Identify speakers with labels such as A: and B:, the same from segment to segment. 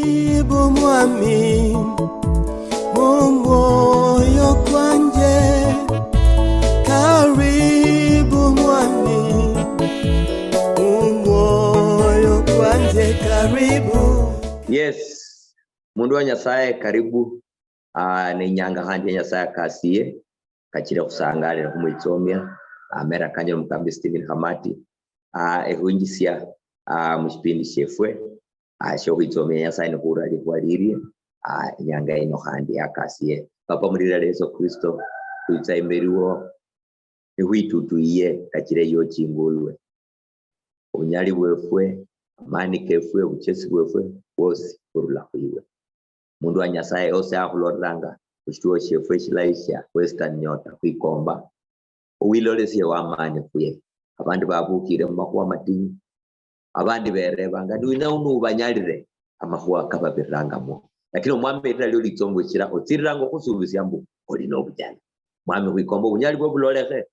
A: Karibu mwami mwoyo kwanje, karibu mwami mwoyo kwanje, karibu.
B: Yes, mundu wa Nyasaye karibu. Ni nyanga hanje Nyasaye kasiye kachira kusangalira kumwitsomya amera kanje mukambi Stephen Hamati ehungisia mushipindi shefwe sho kwitsomya Nyasaye nokura likwalirie nyanga ino handi yakasiye papa mulira Yesu Kristo kuitsa imeriwo ehwitutuiye kachire yo chingulwe unyali bwefwe amani kefwe uchesi bwefwe wose kurula kuiwe mundu wa Nyasaye ose akuloranga kushituo shefwe shilaisha Western Nyota kwikomba uwilolesiye wamani kuye abandi babukire mumakuwa matinyi abandi bereba ngadi wina unubanyalire amakuwa kababirangamo lakini omwami etali olitsongo kira otirango kusubisya mbu oli nobujani mwami kwikomba unyali bwo bulolehe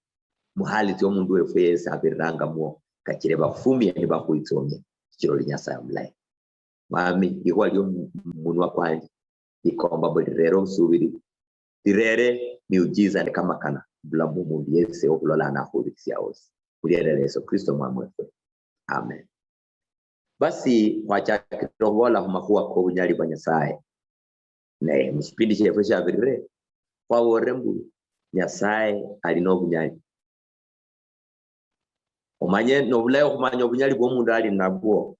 B: muhali tyo mundu wefwe yesa abirangamo kachire bafumi ni bakuitsomye kiroli Nyasaye omulai mwami ikwalyo munwa kwanje ikomba buli rero usubiri direre miujiza ni kama kana bulamu mundu yese okulola na khubikisya ose kulierere Yesu Kristo mwami wefe amen. Basi wachakitobola kumakuwa ko bunyali bwa Nyasaye ne mushipindi chefwe sha birire kwa worembu Nyasaye alino bunyali omanye nobulayo kumanya obunyali bwo mundu ali nabwo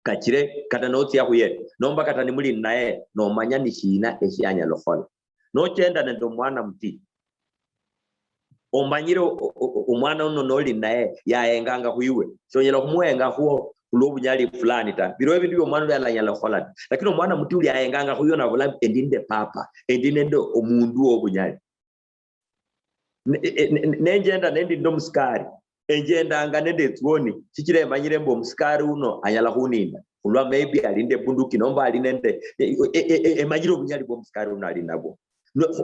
B: kachire kata noti yakuye nomba kata ni muli naye no manya nishina eshyanya lokola no chenda nendo mwana mti omanyiro umwana uno noli naye yaenganga kuiwe so nyela kumuenga huo ulobunyali fulani ta biro ebi ndio mwana yalanya lokola lakini omwana mti uli yaenganga huyo na bula endinde papa endinendo omundu obunyali nenjenda nendi ndo muskari enjenda anga nende tuoni chikire manyire mbo muskari uno anyala huninda ulwa maybe alinde bunduki nomba alinende manyiro obunyali bwo muskari uno alinabo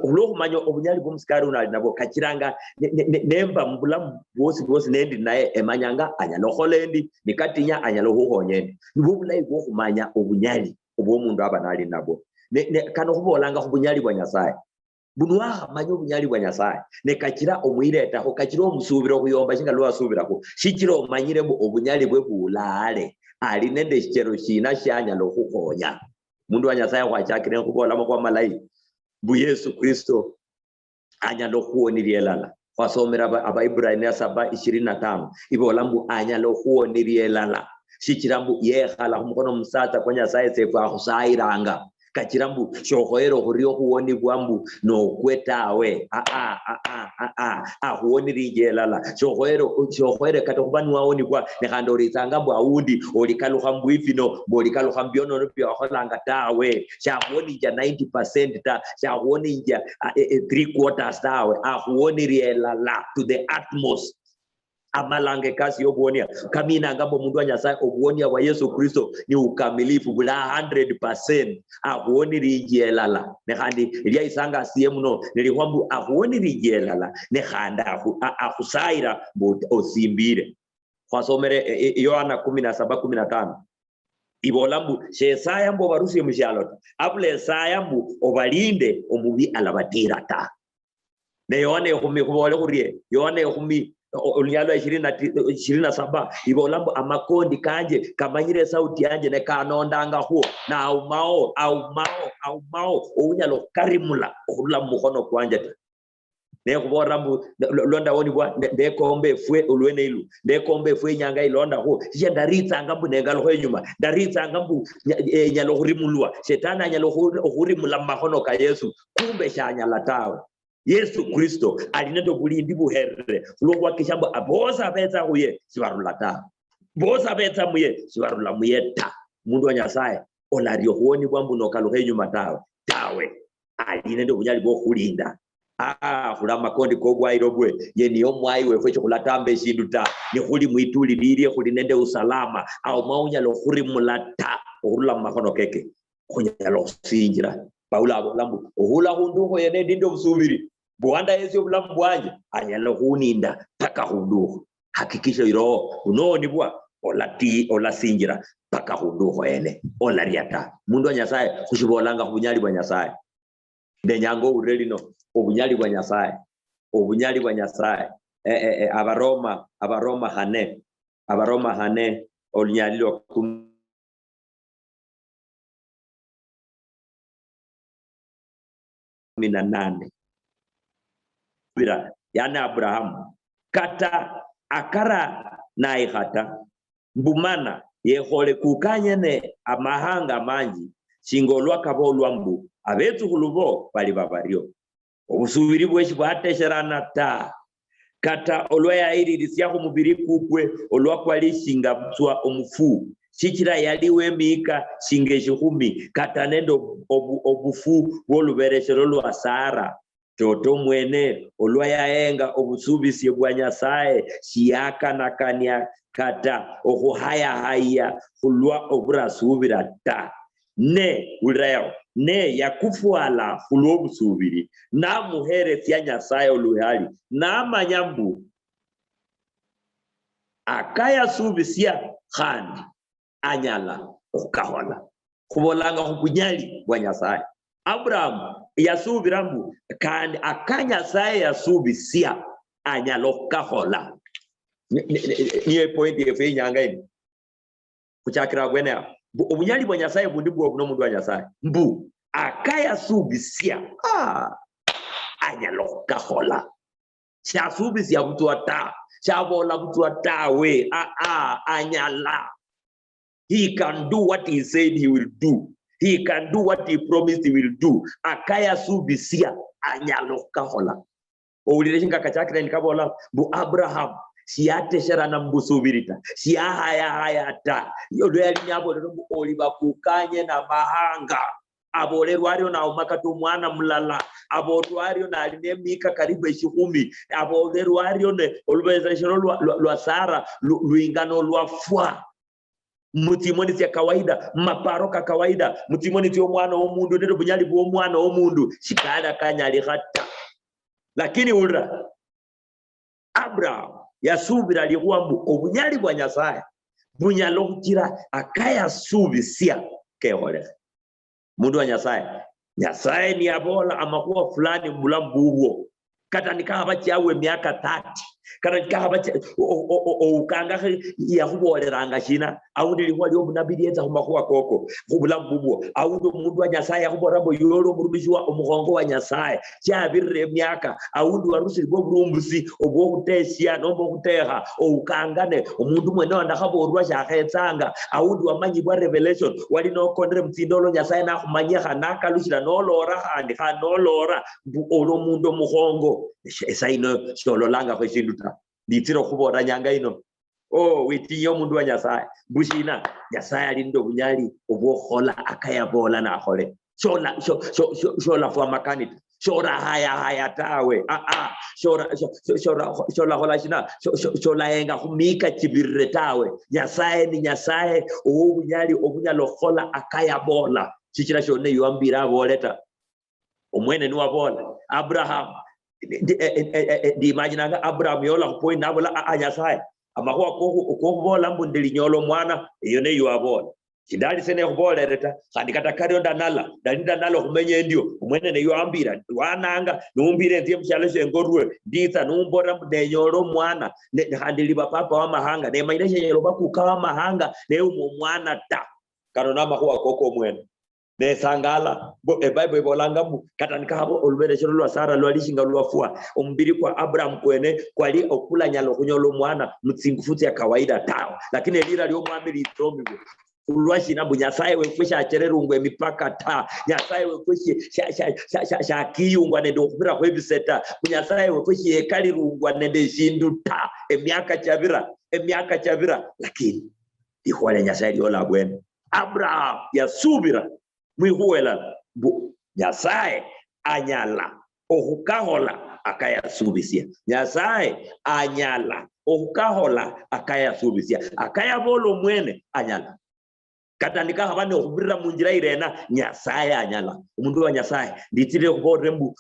B: ulo kumanyo obunyali bwo muskari uno alinabo kachiranga nemba mbula bosi nendi naye emanyanga anyalo kholendi nikatinya anyalo huhonyendi nibo bulayi bwo kumanya obunyali obwo mundu abanali nabo kano kubolanga obunyali bwa Nyasaye bunwa manyo obunyali bwa Nyasaye ne kachira omwireta ho kachira omusubiro kuyomba shinga lwa subira ko shikira omanyire mu obunyali bwe bulale ali nende shikero shina shanya lo kukonya mundu wa Nyasaye kwa chakire kubola kwa malai bu Yesu Kristo anya lo kuonirie lala wasomera aba Ibrania 7:25 ibola mbu anya lo kuonirie lala shikira mbu yehala mukono msata kwa Nyasaye sefu akusairanga kachirambu shohoero huriyo huoni bwambu no kwetawe huoni rijelala shohoere katokubani waoni kwa nekando rizanga mbu aundi olikalu hambu ifino olikalu hambiono nupia waholanga tawe shahuoni ja 90% ta shahuoni ja 3/4 tawe huoni rielala to the utmost amalange kasi yobuonia kamina ngambo mundu wa Nyasaye obuonia wa Yesu Kristo ni ukamilifu bula 100% ahuoni rijelala nehandi ilia isanga siyemuno nilihwambu ahuoni rijelala nehanda ahusaira osimbire kwa somere Yohana 17:15 ibolambu shesaya mbo barusi mshalota abule sayambu obalinde omubi alabatira ta ne Yohana 10 kubole kurie Yohana 10 ulinyalo 27 ibolambo amakondi kanje kamanyire sauti yanje ne kanondanga huo na aumao unyalo karimula urula mukono kwanje ne kuborambu londa woni bwa de kombe fwe ulwene ilu de kombe fwe nyanga ilonda huo yenda ritsa ngambu negalo hwenyuma daritsa ngambu nyalo hurimulwa shetana nyalo hurimula makono ka Yesu kumbe shanya latawe Yesu Kristo alinendo bulindi buherere ulongwa kishambo abosa betsa huye sibarula ta bosa betsa muye sibarula muyeta mundu wa Nyasaye olario huoni bwambu nokaluhe nyuma tawe alinendo bunyali bwo kulinda hulama kondi kogwa irobwe yeni omwai wefwe chokulatambe shinduta ni huli mwituli lirie huli nende usalama au maunya lo huri mulata urula makono keke kunya lo sinjira Paula lambu uhula hunduho yene dindo msubiri buanda Yesu bulambu wanje anyalo huninda taka hunduho hakikisha iro unoni bwa ola sinjira paka hundu ene ola riata mundu wa Nyasaye kushibolanga kubunyali bwa Nyasaye ndenyango ureli no obunyali bwa Nyasaye abaroma hane olunyalilo 18 yana Abrahamu kata akara na ihata mbumana yehole kukanyene amahanga manji singolwa kabolwa mbu abetu hulubo bali babario obusubiri bweshi bwatesherana ta kata olwaya iririsia ku mubiri kukwe olwa kwalishinga butwa omufu shikira yaliwe mika shingeje 10 kata nendo obufu wolubereshero lwa Sara toto mwene olwaya enga obusubisi bwa Nyasaye shiyaka nakania kata haya hulwa oburasubira ta ne ulreo ne yakufwala hulwa obusubiri na muhere ya Nyasaye oluhali na manyambu akaya subisia khandi anyala okahola kubolanga kubunyali bwa Nyasaye Abraham yasubirambu kandi akanya Nyasaye yasubisia anyala okahola niye point yefe nyanga ini kuchakira gwene obunyali bwa Nyasaye bundi bwo no mundu wa Nyasaye mbu akaya subisia anyala okahola cha subisia butu ata cha bola butu ata we anyala. He can do what he said he will do. He can do what he promised he will do. Akaya subisia anyaloka hola. Oulireshinga kachakira nikabola bu Abraham siate sharana mbusubirita. Sia haya ta. Yodo yali nyabo ndombu oliba kukanye na mahanga. Abolerwario na umakatu mwana mulala. Abolerwario na alinemika karibu 10. Abolerwario ne olubezeshero lwa Sara luingano lwa fwa. Mutimoni ya kawaida maparoka kawaida mutimoni tyo mwana omundu ndio bunyali bwo mwana omundu shikada kanyali hata lakini ulra Abraham yasubira lihuambu obunyali bwa Nyasaye bunyalo kutira akaya subisia kehole mundu wa Nyasaye ni abola amakuwa fulani mulambuwo kata nikaba cyawe miaka 30 kana nikaba ukanga ya huboleranga shina awundi liwa lyo munabiri yeza kumakuwa koko kubula mbubo awundo mundu wa Nyasaye akuborambo yoro murubishwa omugongo wa Nyasaye cyabirire myaka awundi warusi bwo burumbusi obwo kutesia nombo kuteha ukangane umundu mwene wandakaborwa cyaketsanga awundi wamanyi bwa revelation wali no kondre mtindolo Nyasaye na kumanyeka nakalushira nolora handi kanolora olo mundu mugongo esaino shololanga kweshinduta ditiro kubora nyanga ino witiyo mundu wa Nyasaye bushina Nyasaye alindo bunyali obwohola akayabola na hole shola fwa makanita shora haya tawe shora hola shina shola enga kumika kibirre tawe Nyasaye ni Nyasaye obunyali obunyalo hola akayabola chichira shone yuambira boleta omwene ni wabola Abraham di imagine Abraham yola point nabola Nyasaye amakuwa ko bola mbundili nyolo mwana iyo ne yuabola kidali sene kubola reta kandi katakari ndanala nalo kumenye ndio umwene ne yuambira wananga numbire ntie mshaleshe ngorwe nditsa numbora mdenyolo mwana ne handili papa wa mahanga ne maideshe nyelo bakukawa mahanga ne umwana ta kanona makuwa koko mwene ne sangala Bible bolanga mu katanikabo olubeleshero lwa Sara lwalishinga lwafua ombiri kwa Abraham kwene kwali okula nyalo kunyolo mwana mutsingufuti ya kawaida tawo lakini elira lyo mwamiri itomi ulwashi na Nyasaye wefusha achererungwe mipaka ta Nyasaye wefushi sha kiyungwa nendo kubira kwebiseta Nyasaye wefushi ekali rungwa nende shindu ta emyaka chavira lakini ihwale Nyasaye lyola bwene Abraham yasubira mwihuela Nyasaye anyala ohukahola akayasubisia Nyasaye anyala ohukahola akayasubisia akayabolo mwene anyala katandika habane okubirira munjira irena Nyasaye anyala umundu wa Nyasaye nditire kuborembu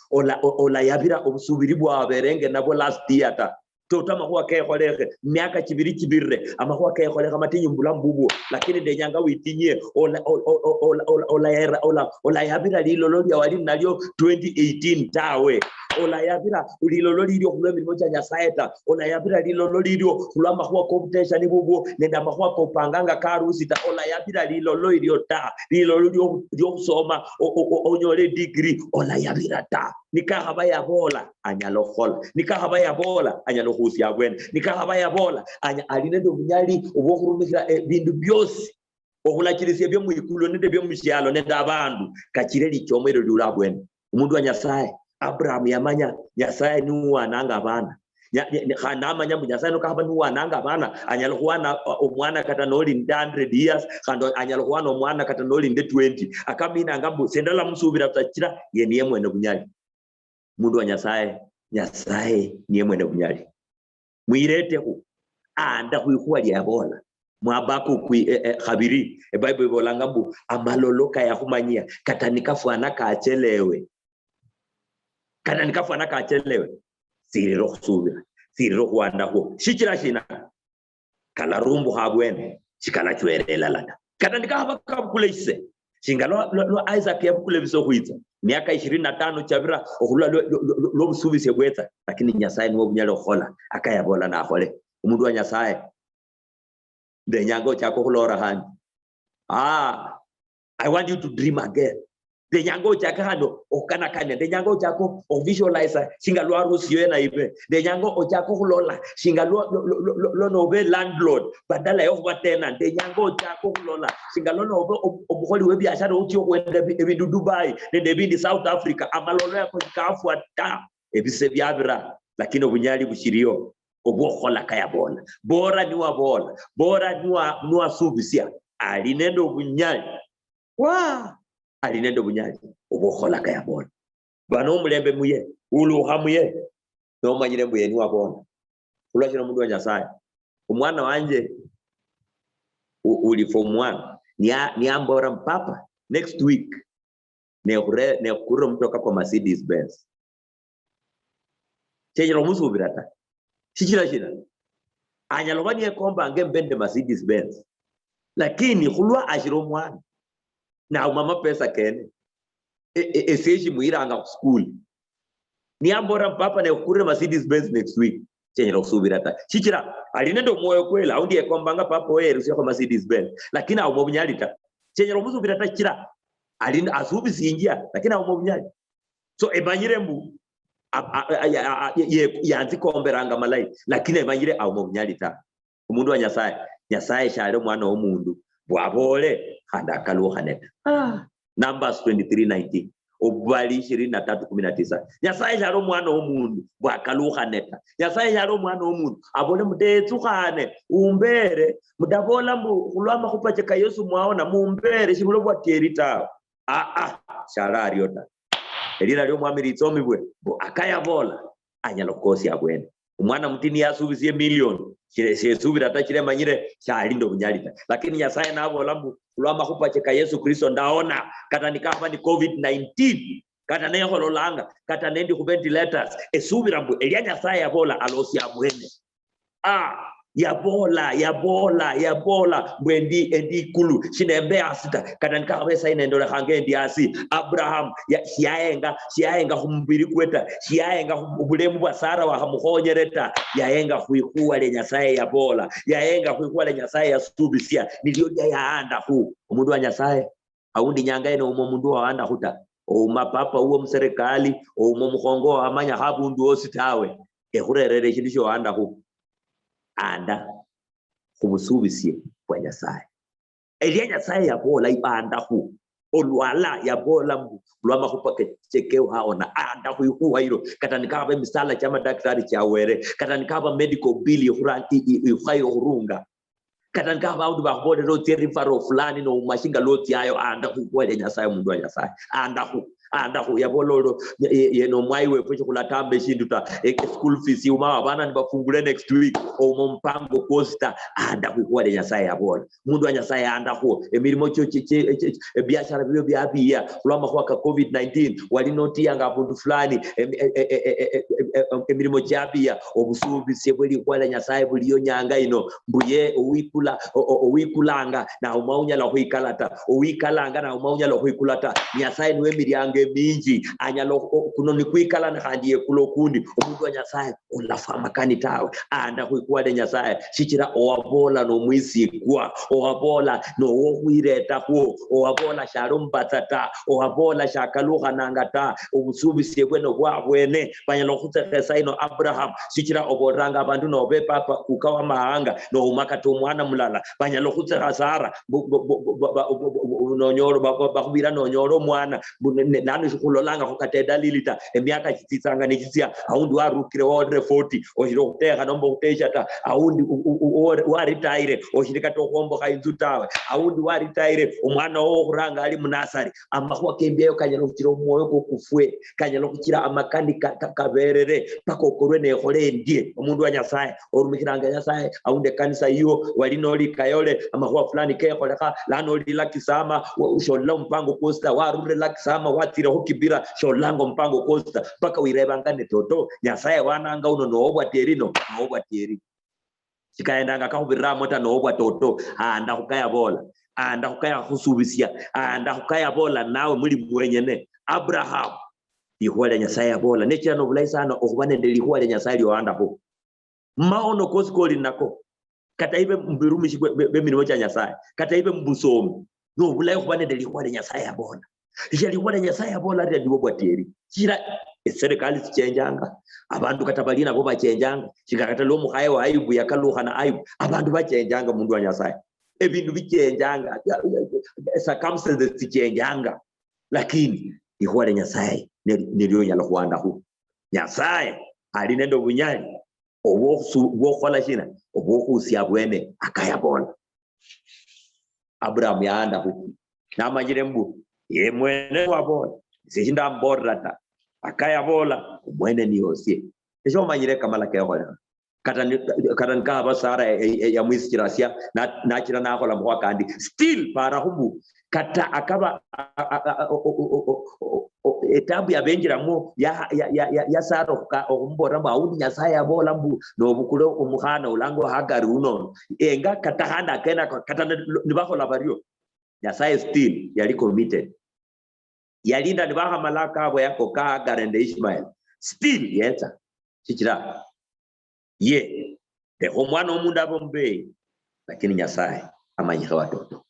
B: ola yabira obusubiri bwa berenge nabo last year ta totama huwa kaya koleke miaka kibirire ama huwa kaya koleke matinyi mbulambubu lakini de nyanga witinye ola yabira lilo loli awali nalyo 2018 tawe ola yabira lilo loli lyo kulwe milimo cha nyasaeta ola yabira lilo loli lyo kulamba huwa competition bubu nenda mahuwa kopanganga karusi ta ola yabira lilo loli lyo ta lilo lyo kusoma onyole degree ola yabira ta nikahaba ya bola anyalo khola nikahaba ya bola anyalo husi agwene nikahaba ya bola alinendo bunyali obokurumikira bindu byose okulakirisia byo mwikulo nende byo mushalo nende abantu kachireli chomero lulabwene umundu wa Nyasaye Abraham yamanya Nyasaye nuwa nanga abana khana amanya Nyasaye no kahaba nuwa nanga abana anyalo kuwana omwana kata noli 100 years khando anyalo kuwana omwana kata noli 20 akamina ngambu sendala musubira tutachira yeniye mwene bunyali mundu wa Nyasaye niye mwene bunyali mwirete ku anda kuikuwa lyabola mwabako ku khabiri Bible ibolanga mbu amaloloka ya kumanyia katanikafwana kaachelewe siriro kusubira siriro kuanda ko shikira shina kala rumbu habwene shikala chwerela lana katanika habaka kuleise shingalo lo Isaac yabukule biso kuitsa miaka 25 chabira okulwa lo busubise gwetsa lakini Nyasaye niwo bunyalo khola akayabola na khole umundu wa Nyasaye de nyango chako kulora hani I want you to dream again de nyango chako hano okana kane de nyango chako o visualize shingalo arusi yena ibe de nyango chako kulola shingalo lo no be landlord badala yo batena de nyango chako kulola shingalo no obukholi we biashara utyo kwenda ebindu Dubai nende ebindi South Africa amalolo yako kafuata ebise byabira lakini obunyali bushiriyo obukhola kayabola bora niwa bola bora niwa subisia alinendo bunyali alinendo bunyali obukhola kayabola bano mulembe muye uluha muye no manyire mbuye niwa bona ulashira mundu wa Nyasaye umwana wanje uli form 1 ni ambora mpapa next week ne kuro mtoka kwa Mercedes Benz chejero musubirata shikira anyalobani ekomba ngembende Mercedes Benz lakini khulwa ashiro mwana na mama pesa kene eseji muiranga ku school ni ambora mpapa ne kure Mercedes Benz next week chejero kusubirata shikira alinendo moyo kwela aundi ekomba nga papa weru sio kwa Mercedes Benz lakini au mobunyalita chejero musubirata chira alinda asubi sinjia lakini au mobunyali so ebanyirembu yanzi komberanga malai lakini emanyire au mobunyalita umundu wa Nyasaye shale mwana omundu bwabole handa kaluhaneta Numbers 23:19 obwali 23:19 Nyasaye shale mwana omundu bwakaluhaneta Nyasaye shale mwana omundu abole mutetsukhane umbere mudabola kulwama khupacheka Yesu mwaona mumbere shibulo bwa terita shala ariota elira lyo mwamiri itsomi bwe akayabola anyalokosi abwene umwana mutini yasubizie million shesubira atachire manyire shalindo bunyalita lakini Nyasaye nabola mbu kulwama khupacheka Yesu Kristo ndaona kata nikaba ni COVID-19 kata nehololanga kata nendi ku ventilators esubira mbu elia Nyasaye yabola alosi abwene yabola bwendi endi kulu shinembe asita kata nikabesa inendole hange ndi asi Abraham shiayenga kumbiri kweta shiayenga ubulemu bwa Sara wa hamukhonyereta yayenga kuikuwa le Nyasaye yabola yayenga kuikuwa le Nyasaye yasubisia nilio yaanda ku umundu wa Nyasaye aundi nyanga ene umundu wa anda huta mapapa uwo mserikali mukhongo amanya habundu ositawe ekhurerere shindisho anda ku anda kumusubisie kwa Nyasaye elia Nyasaye yabola ibanda ku olwala yabola lwama khupake chekeo haona anda kuikuwa hilo kata nikaba misala chama daktari chawere kata nikaba medical bill yukhayiro urunga kata nikaba audu bakbode roti rifaro fulani no mashinga loti ayo anda kuikuwa le Nyasaye mundu wa Nyasaye anda ku anda ku yabololo yeno mwaiwe pwecho kulatambe shinduta school fees uma bana nibafungule next week o mpango costa anda ku ya Nyasaye yabola mundu wa Nyasaye anda ku emirimo cyo biashara byo byabia kulama kwa COVID-19 walinotia ngabundu fulani emirimo cyabia obusubise buli kwa Nyasaye buliyo nyanga ino mbuye owikulanga na umaunya la huikalata owikalanga na umaunya la huikulata Nyasaye niwe miryange mingi anyalo kuno ni kwikala na handiye kulokundi omundu wa Nyasaye olafama kanitawe anda kuikwade Nyasaye shikira owabola no mwisikwa owabola no wohwireta ko owabola sharumbatata owabola shakaluha nangata obusubise bweno bwabwene banyalo kutekesa ino Abraham shikira oboranga abantu no bepapa ukawa mahanga no umakato mwana mulala banyalo kutekasa Sara nonyoro bakubira nonyoro mwana nanu shikulolanga kukateda lilita emyaka chitsanga nikisia aundi warukire wodre 40 oshiro kuteka nombo kuteshata aundi waritire oshirika tokombo kaizutawe aundi waritire umwana wo kuranga ali munasari amakwa kembeyo kanyalo kutira moyo kokufwe kanyalo kutira amakandi kaberere pakokorwe ne khole ndie umundu wa Nyasaye orumikiranga Nyasaye aunde kanisa iyo walinoli kayole amakwa fulani kekoleka lano lilakisama usholla mpango costa warure lakisama watira hokibira sholango mpango costa paka wirebangane toto Nyasaye wananga uno noobwa terino noobwa teri chikaenda ngakahubira mota noobwa toto anda kukaya bola anda kukaya kusubisia anda kukaya bola nawe muri mwenyene Abraham ihwale Nyasaye bola necha no bulai sana okubane ndeli Nyasaye yoanda ho maono kosikoli nako kata ibe mbirumishi bemirimo cha Nyasaye kata ibe mbusomi no bulai okubane ndeli Nyasaye bola yali Nyasaye bola ria diwo bwateri kira serikali chenjanga abantu katabalina bo bachenjanga kikakata lo muhaye wa Ayubu yakaluha na Ayubu abantu bachenjanga mundu wa Nyasaye ebindu bichenjanga circumstances chenjanga lakini ihwale Nyasaye nilio nyala kuanda hu Nyasaye alinendo bunyali obo khola shina obo kusia bwene akayabona Abraham yaanda hu namanyire mbu ye mwene wabona sishinda mborata akayabola mwene niyosie esho manyire kamala kehola katan ka basara ya mwisikirasia na kira na kola mwa kandi still para hubu kata akaba etabu ya benjira mo ya saro ka ombora maudi Nyasaye abola mbu no bukulo umuhana ulango Hagari uno enga kata handa kena kata nibakola bario Nyasaye still yali committed yalinda nibaha malaka abo yako ka Hagari and Ishmael still yeta chikira ye de omwana omundu abombe lakini Nyasaye amanyika watoto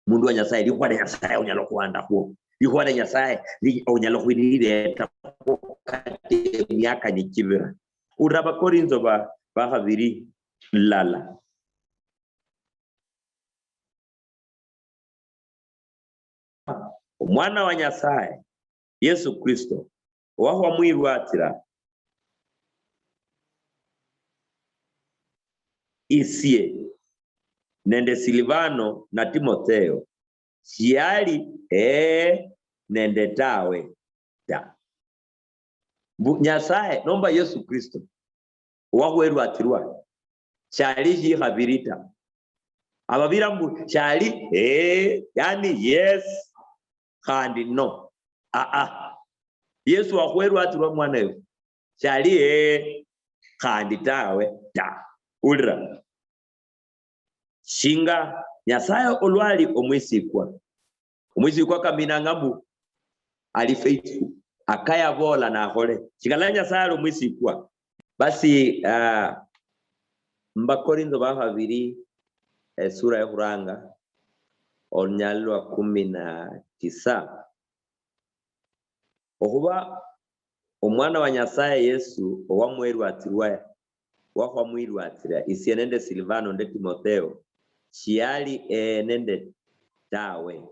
B: mundu wa Nyasaye likwwa Nyasaye onyalo kuanda ko likwwa Nyasaye onyalo kwirire kati myaka nikibira uraba Korinzo ba habiri lala omwana wa Nyasaye Yesu Kristo waho mwirwatira isie nende Silvano na Timotheo siali nende tawe ta Nyasaye nomba Yesu Kristo waho atirwa chali jihabirita ababira mbu chali yani yes kandi no Yesu waho atirwa mwana yo chali kandi tawe ta ulra shinga Nyasaye olwali omwisikwa kamina ngambu ali faithful akaya bola na hole chikala Nyasaye omwisikwa basi Korinzo ba habiri sura ya kuranga onyalwa 19 okuba omwana wa Nyasaye Yesu owamwerwatirwa wakwa mwirwatira isie nende Silvano nende Timotheo chiali nende tawe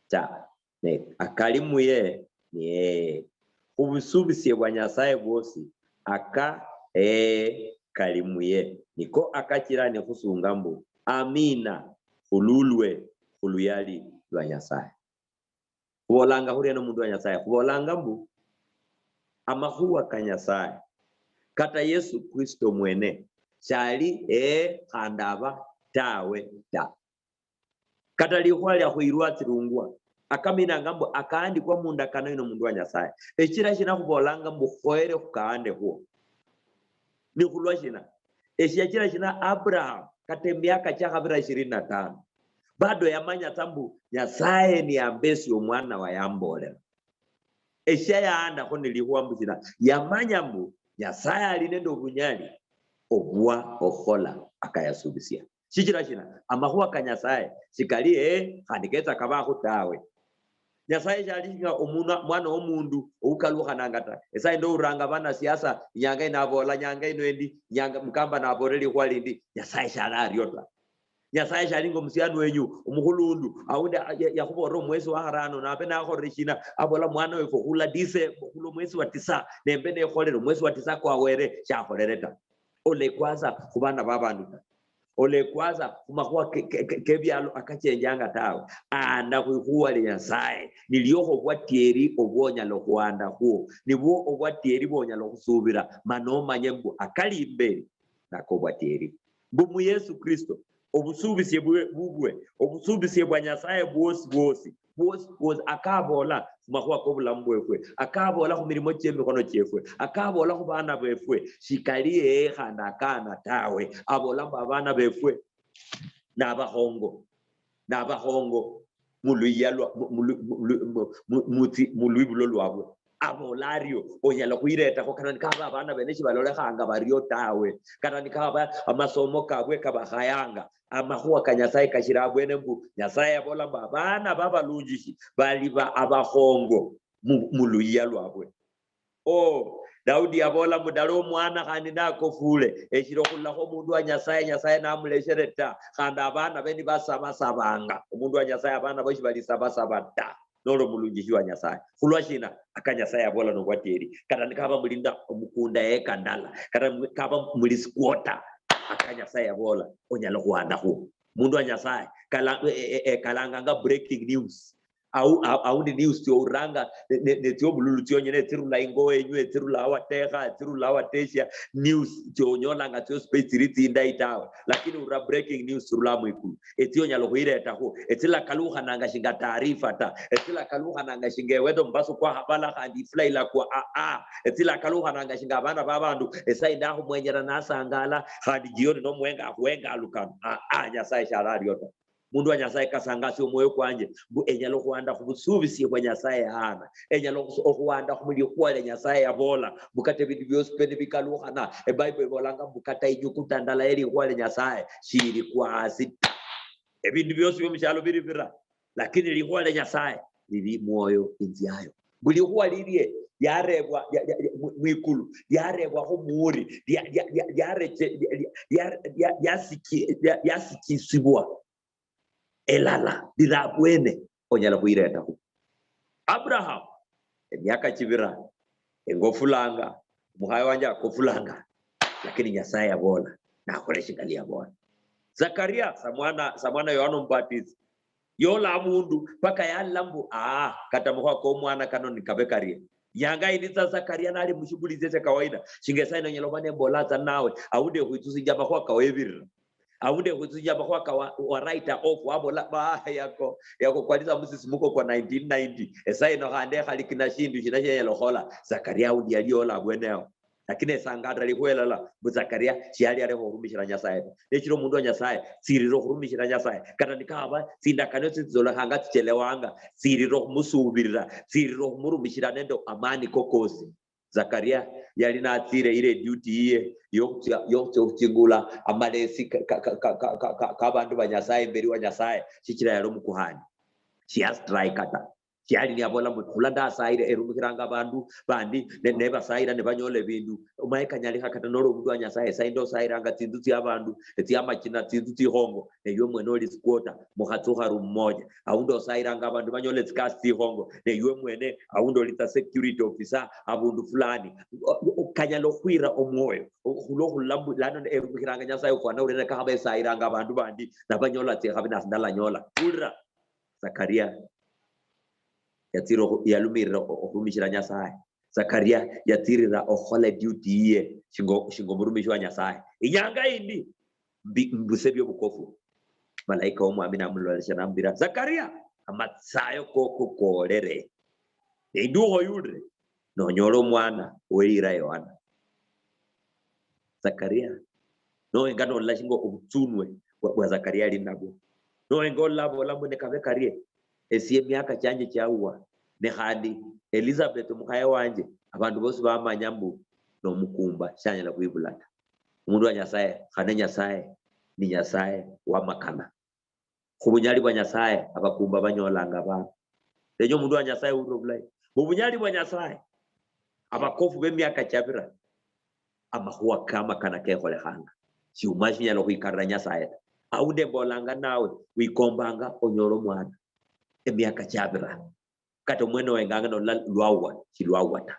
B: ta ne akalimuye ni ubusubisie bwa Nyasaye bwosi aka kalimuye niko akachira ne kusungambu amina ululwe uluyali lwa Nyasaye kubolanga huri no mundu wa nyasaye kubolanga mbu amahuwa kanyasaye kata Yesu Kristo mwene chali khandaba tawe ta kata lihwa lya huirwa tirungwa akamina ngambo akaandi kwa munda kana ino mundu wa nyasaye echira china kubolanga mbu khoere kukaande huo ni kulwa china echira china Abraham kate miaka cha habira 25 bado yamanya tambu nyasaye ni ambesi omwana wa yambole esha yaanda ko nilihwa mbuzira yamanya mbu nyasaye alinendo bunyali obwa okhola akayasubisia chichira china amahuwa kanyasaye sikali handikeza kabaho tawe nyasaye chalinga omuna mwana omundu oukaluha nangata esa ndo uranga bana siasa nyanga inabola nyanga inoendi nyanga mkamba naboreli kwalindi nyasaye chalariota nyasaye chalinga musiano wenyu umuhulundu aunde yakuboro mwezi wa harano na pena akhorishina abola mwana we kohula dise kulo mwezi wa 9 nembene kholero mwezi wa 9 kwa were chakholereta ole kwanza kubana babandu ole kwanza kumakuwa kebyalo akachenjanga tawe anda kuhuwa le nyasaye niliyoho bwatieri obonya lo kuanda huo nibo obwatieri bonya lo kusubira manoma nyembu akalimbe nako bwatieri mbu Yesu Kristo obusubisiye bubwe obusubisiye bwa nyasaye bwosi akabola kumakuwa kobulambwefwe akabola kumirimo kyemikono kyefwe akabola kubana befwe shikaliye khanda kana tawe abola abana befwe nabahongo muluyalwa mulwibulo lwabwe abolario onyala kuireta ko kana kaba abana bene shibalole khanga bariyo tawe kana nikaba amasomo kabwe kabahayanga amahuwa kanyasaye kashirabwene mbu nyasaye abola abana babalunjishi bali ba abahongo muluya lwabwe Daudi abola mudalo mwana kandi nakofule eshiro kullaho mundu wa nyasaye namuleshereta khanda abana beni basabasabanga umundu wa nyasaye abana boshi bali sabasabata nolo mulunjishi wa nyasaye kulwashina akanyasaye abola no kwateri kada nikaba mulinda omukunda ekandala kada kaba mulisquota akanyasaye abola onyala kuanda hu mundu wa nyasaye kalanga nga breaking news au ni news tyo uranga ne tyo bululu tyo nyene tirula ingo enyu tirula awateha tirula awatesha news tyo nyola nga tyo space riti ndaitawa lakini ura breaking news rula mwikulu etyo nyalo kuireta ho etila kaluha nanga shinga taarifa ta etila kaluha nanga shinga wedo mbaso kwa habala handi flaila kwa etila kaluha nanga shinga bana babandu esaida ho mwenyera nasangala handi jioni no mwenga alukano nyasaye sharari yota mundu wa nyasaye kasangasi omwoyo kwanje bu enyalo kuanda kubusubisi kwa nyasaye hana enyalo kuanda kumuli kwale nyasaye yabola bukate bintu byose pende bikaluhana bible bolanga bukata inyukuta ndala eri kwale nyasaye shiri kwa asita ebintu byose byomshalo biribira lakini likwale nyasaye lili moyo inziayo buli kwa lilie yarebwa mwikulu yarebwa ko muri yasikisibwa elala dirabwene onyala kuireta ku Abraham emyaka kibira engofulanga muhayo wanja kofulanga lakini nyasaye abola na akoresha kali abola Zakaria samwana Yohana Mbatizi yola mundu paka yalambu kata muha ko mwana kanoni kabekarie yanga iniza Zakaria nali mushughulizeze kawaida shingesai no nyelobane bolaza nawe aude huitusi jaba kwa kawebira aude kuzuja bakwa wa writer off wabo la yako kwaliza musisimuko kwa 1990 esai no hande halikina shindu shinaje lohola Zakaria udi aliola bweneo lakini sangatra likwela la Zakaria chiali ale horumishira nyasaye nechiro mundu wa nyasaye siriro horumishira nyasaye kana nikaba sinda kanoti zola hanga tchelewanga siriro musubirira siriro murumishira nendo amani kokosi Zakaria yalina atire ile duty iye yo tingula amalesi kabandu banyasaye mberi wa nyasaye chikira yaro mukuhani chia strike kata chiali ni abola mukulanda saire erumikiranga bandu bandi neba saira ne banyole bindu umaika nyali hakata noro mundu wa nyasaye saindo saira anga tinduti abandu eti amachina tinduti hongo eyo mwenoli squota muhatsuha rumoja aundo saira anga bandu banyole skasti hongo eyo mwene aundo lita security officer abundu fulani kanyalo kwira omwoyo hulo hulambu lano erumikiranga nyasaye kwa na urene kahaba saira anga bandu bandi na banyola te habina ndala nyola ulra Zakaria yatiro yalumirira okumishira Nyasaye. Zakaria yatirira okhola duty ye shingo murumishwa Nyasaye. Inyanga indi mbusebyo bukofu. Malaika omwami namulolesha nambira Zakaria amatsayo kokukolere. Induho yudre no nyolo mwana weira Yohana. Zakaria no engano lashingo ubtunwe wa Zakaria linabo. No engolo labo nekavekarie esiye myaka cyanje cyawa ne hadi Elizabeth mukaya wanje abantu bose bamanyambu no mukumba cyanye la kwibulata. Umundu wa Nyasaye khane Nyasaye ni Nyasaye wa makana. Kubunyali bwa Nyasaye abakumba banyolanga ba. Ejo mundu wa Nyasaye urobulai. Mubunyali bwa Nyasaye abakofu bemyaka cyabira amahuwa kama kana kekole hanga. Si umajinya lo kuikarra Nyasaye. Aude bolanga nawe wikombanga onyoro mwana. Emyaka cyabira. Kato mweno wenganga no lwawa chilwawata.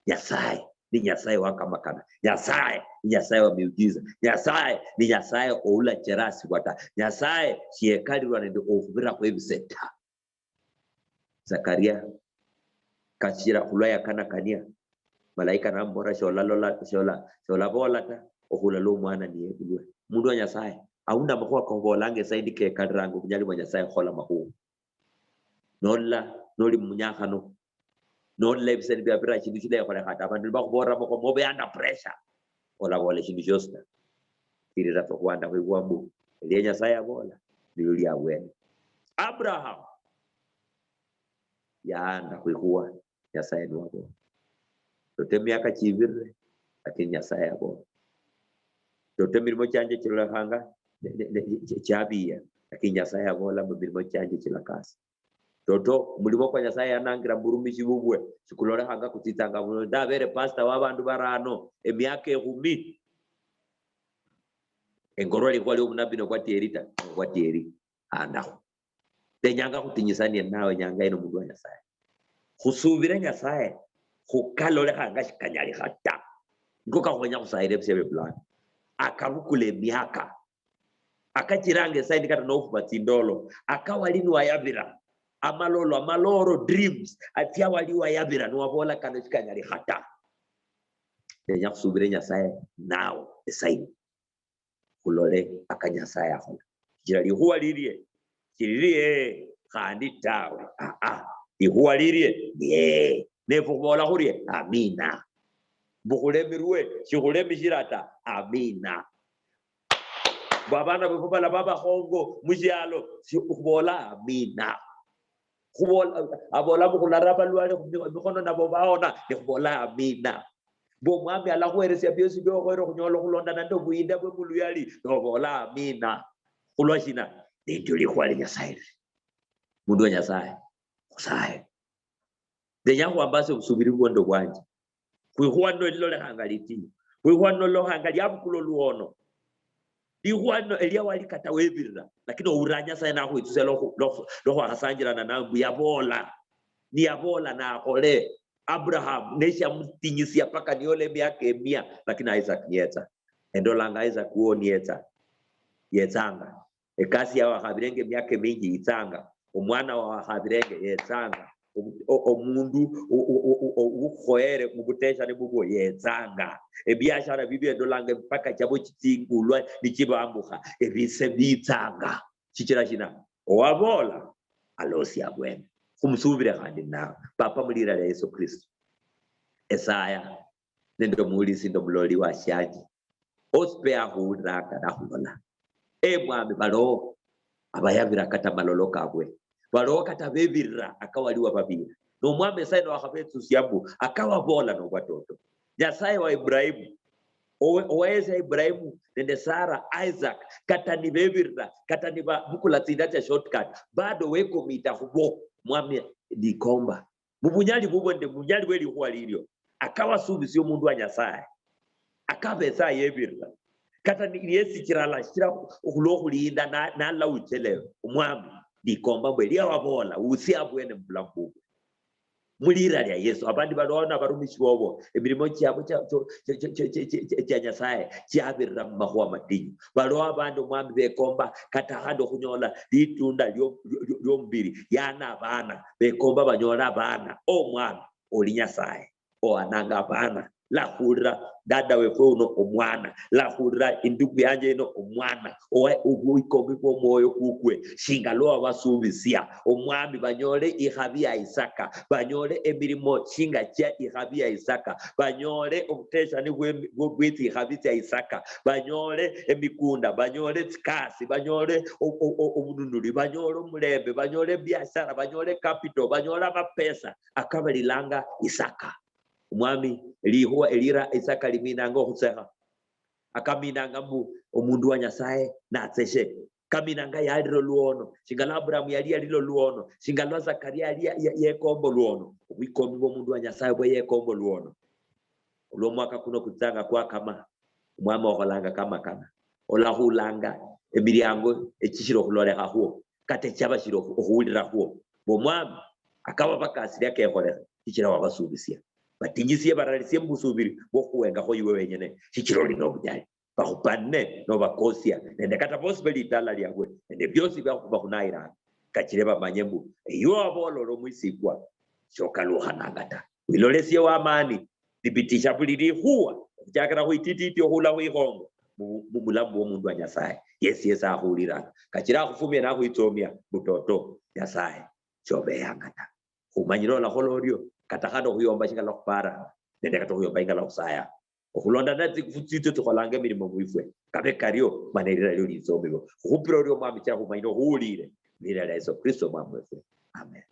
B: Nyasaye ni Nyasaye wakamakana. Nyasaye ni Nyasaye wa miujiza. Nyasaye ni Nyasaye oula cherasi wata. Nyasaye chiekali wanende ofubira kwa ebiseta. Zakaria kachira hulaya kana kania. Malaika nambora shola bolata ohulalo mwana ni ebulwe. Mundu wa Nyasaye aunda mahuwa kobolange saidi ke kadrangu kunyali wa Nyasaye khola mahuwa. Nola noli munyakano nola ibiseni biabira chindu chile yakole hata abantu bakubora moko mobe under pressure ola wole chindu josta irira to kwanda kwigwambu eliye Nyasaye abola lili awene. Abraham yaanda kwikuwa Nyasaye ni wabo tote miaka chivire lakini Nyasaye abola tote mirimo chanje chilahanga chabia lakini Nyasaye abola mirimo chanje chilakasi. Toto mulimo kwa Nyasaye anangira burumishi bubwe sikulore hanga kutitanga muno davere pastor wabandu barano emyaka 10 engorori kwali obunabino kwatierita kwatieri anda tenyanga kutinyisania nawe nyanga ino mundu wa Nyasaye khusubira Nyasaye khukalole hanga shikanyali hata ngoka khonya kusaire bisebe plan akabukule myaka akachirange saidi kata no kubatindolo akawalini wayabira amaloro dreams atia waliwa yabira nuwabola kana chikanyali hata tenya kusubire Nyasaye now esaini kulole akanyasaya aho jirali huwa lirie kandi tawe ihuwa lirie nefu bola hurie amina bukulemirwe shikulemishirata amina babana bafubala baba hongo mujalo shikubola amina kubola abola bukularaba lwale kumikono na bobaona nikubola amina bo mwami ala kweresia byosi byo kwero kunyolo kulonda na ndo buinda bwe muluyali nobola amina kulwashina ndio likwali Nyasaye mundu wa Nyasaye kusaye denyangu ambase usubiri bwondo bwanje kwihuano lilo lehangaliti kwihuano lo hangali abukulo luono dihuano elia wali kata webirira lakini uranya sana na kuituse lo hasangira na nambu yabola ni yabola na akole Abraham nesha mtinyisia paka niole miaka 100 lakini Isaac yeta endolanga Isaac uoni yetanga ekasi ya wahabirenge miaka mingi itanga omwana wa wahabirenge yetanga omundu ukhoere mubutesha ne bubo yetanga ebiashara bibye dolanga paka chabo chitingulwa nichibambuka ebise bitanga chichira china owabola alosi abwene kumusubira kandi nawe papa mulira la Yesu Kristo Esaya nendo mulisi ndo muloli wa shaji ospea huuraka na hulola mwami balo abayabira kata malolo kabwe balo kata bebira akawaliwa babira no mwami saino akabetu siabu akawabola no watoto Nyasaye wa Ibrahimu oweze Ibrahimu nende Sara Isaac kata ni bebira kata ni bukula tindacha shortcut bado weko mita hubo mwami dikomba mubunyali bubo nde munyali weli huwa lilio akawa subisio mundu wa Nyasaye akabesa yebirra kata ni yesi kirala shira ukulokulinda na la uchelewe mwami dikomba bwelia wabola usi abwene mbulambu mulira lya Yesu. Abandi balona barumishi bobo emirimo kyabo kya Nyasaye kyabirira mu mahuwa madinyu. Balowa abandi omwami bekomba katahando kunyola litunda lyomubiri yana abana bekomba banyola abana. Omwami oli Nyasaye owananga abana. Lahurira dada wefe uno omwana, lahurira indugu yanje ino omwana, uikombi kwa moyo kukwe, shingaloa basubisia, omwami banyole ihabi ya Isaka, banyole emirimo shinga chia ihabi ya Isaka, banyole obutesha ni gwiti ihabi ya Isaka, banyole emikunda, banyole tsikasi, banyole obununuri, banyole omulembe, banyole biashara, banyole capital, banyole amapesa, akabalilanga Isaka. Umwami lihuwa elira Isaka liminanga okuseha. Akaminanga mbu omundu wa Nyasaye natseshe. Kaminanga yaliro luono. Shingala Abrahamu yali yalilo luono. Shingala Zakaria yali yekombo luono. Wikomi wa mundu wa Nyasaye bwe yekombo luono. Ulo mwaka kuno kutanga kwa kama. Umwami okolanga kama kana. Olahulanga emiriango echishiro kuloleka huo. Kate chaba shiro okuwulira huo. Umwami akawa bakasiri yake ekoleka. Ichira wabasubisia. Batingisiye baralisiye mbusubiri bokuwenga ho yiwe wenyene chikiroli no bujali bakupane no bakosia nende kata possible itala lyagwe nende byosi bakunaira kachireba manyembu iyo abololo mwisikwa shoka luhanangata wilolesiye wa amani dibitisha buliri huwa jakara ho itititi ohula ho ihongo mumulambo omundu wa Nyasaye yes ahulira kachira kufumye na kuitomia butoto Nyasaye chobe yangata umanyirola holorio katahano huyomba shingala kupara nende kato huyomba ingala kusaya okulonda nati kufutito tukolange mirimo mwifwe kabe kario manerira lyo lizombebo kupiro lyo mwami cha humaino hulire nira la Yesu Kristo mwamwefe. Amen.